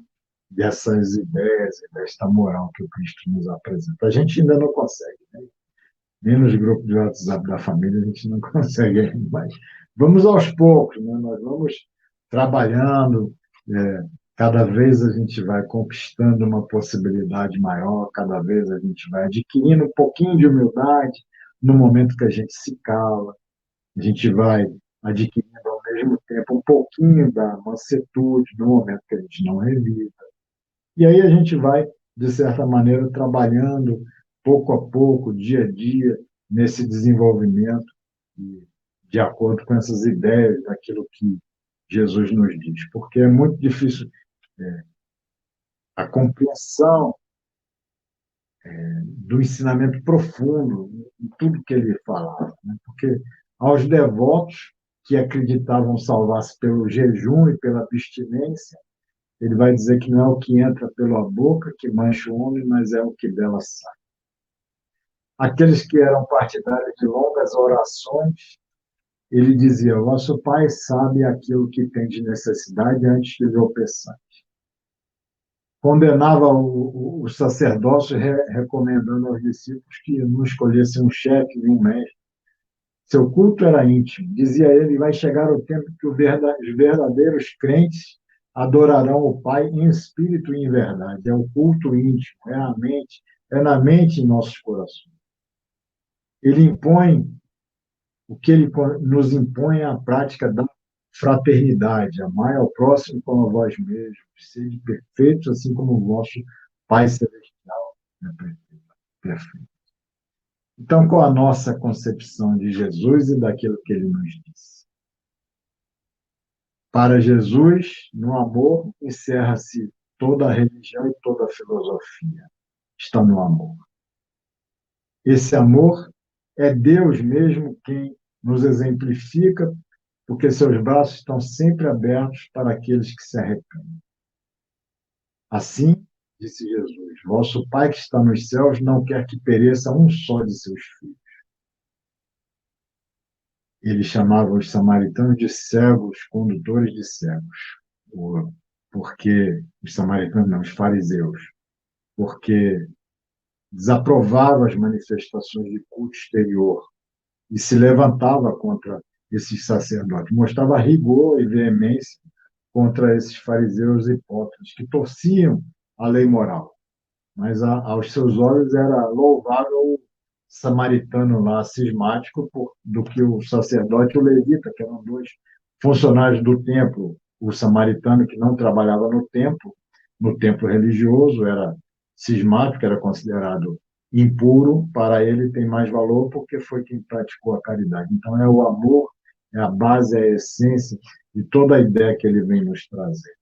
dessas ideias e desta moral que o Cristo nos apresenta. A gente ainda não consegue, né? Nem nos grupos de WhatsApp da família a gente não consegue ainda, mas vamos aos poucos, né? Nós vamos trabalhando, cada vez a gente vai conquistando uma possibilidade maior, cada vez a gente vai adquirindo um pouquinho de humildade no momento que a gente se cala, a gente vai adquirindo ao mesmo tempo um pouquinho da mansetude no momento que a gente não revida. E aí a gente vai, de certa maneira, trabalhando pouco a pouco, dia a dia, nesse desenvolvimento, de acordo com essas ideias daquilo que Jesus nos diz. Porque é muito difícil a compreensão do ensinamento profundo em tudo que ele falava. Né? Porque aos devotos que acreditavam salvar-se pelo jejum e pela abstinência, ele vai dizer que não é o que entra pela boca que mancha o homem, mas é o que dela sai. Aqueles que eram partidários de longas orações, ele dizia: vosso Pai sabe aquilo que tem de necessidade antes de lhe o peçar. Condenava o sacerdócio, recomendando aos discípulos que não escolhessem um chefe e um mestre. Seu culto era íntimo. Dizia ele: vai chegar o tempo que os verdadeiros crentes adorarão o Pai em espírito e em verdade. É o culto íntimo, é a mente, é na mente em nossos corações. Ele impõe o que ele nos impõe é a prática da fraternidade, amai ao próximo como a vós mesmos, sede perfeitos assim como o vosso Pai Celestial é perfeito. Então, qual a nossa concepção de Jesus e daquilo que ele nos disse? Para Jesus, no amor, encerra-se toda a religião e toda a filosofia está no amor. Esse amor é Deus mesmo quem nos exemplifica, porque seus braços estão sempre abertos para aqueles que se arrependem. Assim, disse Jesus, vosso Pai que está nos céus não quer que pereça um só de seus filhos. Ele chamava os samaritanos de cegos, condutores de cegos, porque os samaritanos não, os fariseus, porque desaprovava as manifestações de culto exterior e se levantava contra esses sacerdotes, mostrava rigor e veemência contra esses fariseus hipócritas que torciam a lei moral, mas aos seus olhos era louvável o samaritano lá, cismático, do que o sacerdote e o levita, que eram dois funcionários do templo. O samaritano, que não trabalhava no templo religioso, era cismático, era considerado impuro, para ele tem mais valor porque foi quem praticou a caridade. Então, é o amor, é a base, é a essência de toda a ideia que ele vem nos trazer.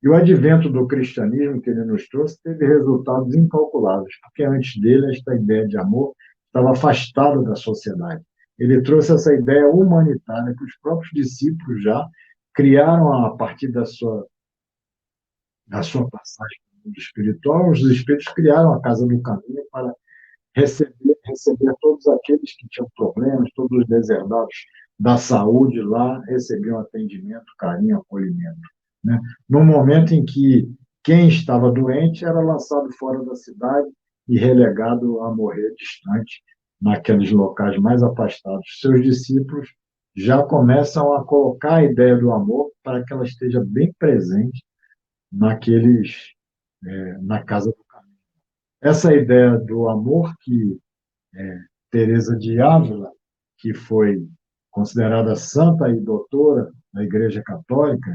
E o advento do cristianismo que ele nos trouxe teve resultados incalculáveis, porque antes dele esta ideia de amor estava afastada da sociedade. Ele trouxe essa ideia humanitária que os próprios discípulos já criaram a partir da sua passagem no mundo espiritual. Os espíritos criaram a Casa do Caminho para receber todos aqueles que tinham problemas, todos os deserdados da saúde lá recebiam atendimento, carinho, acolhimento. Né? No momento em que quem estava doente era lançado fora da cidade e relegado a morrer distante, naqueles locais mais afastados. Seus discípulos já começam a colocar a ideia do amor para que ela esteja bem presente na Casa do Caminho. Essa ideia do amor que Teresa de Ávila, que foi considerada santa e doutora da Igreja Católica,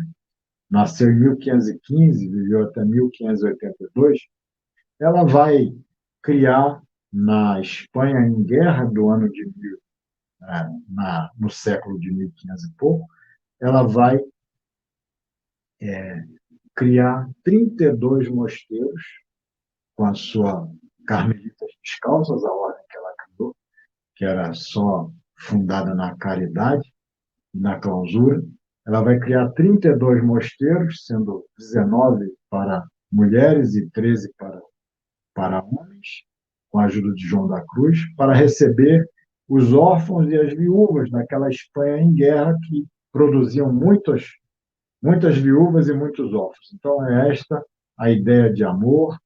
nasceu em 1515, viveu até 1582, ela vai criar na Espanha em guerra do ano de no século de 1500 e pouco, ela vai criar 32 mosteiros com a sua Carmelitas Descalças, a ordem que ela criou, que era só fundada na caridade e na clausura. Ela vai criar 32 mosteiros, sendo 19 para mulheres e 13 para homens, com a ajuda de João da Cruz, para receber os órfãos e as viúvas daquela Espanha em guerra que produziam muitas viúvas e muitos órfãos. Então, é esta a ideia de amor,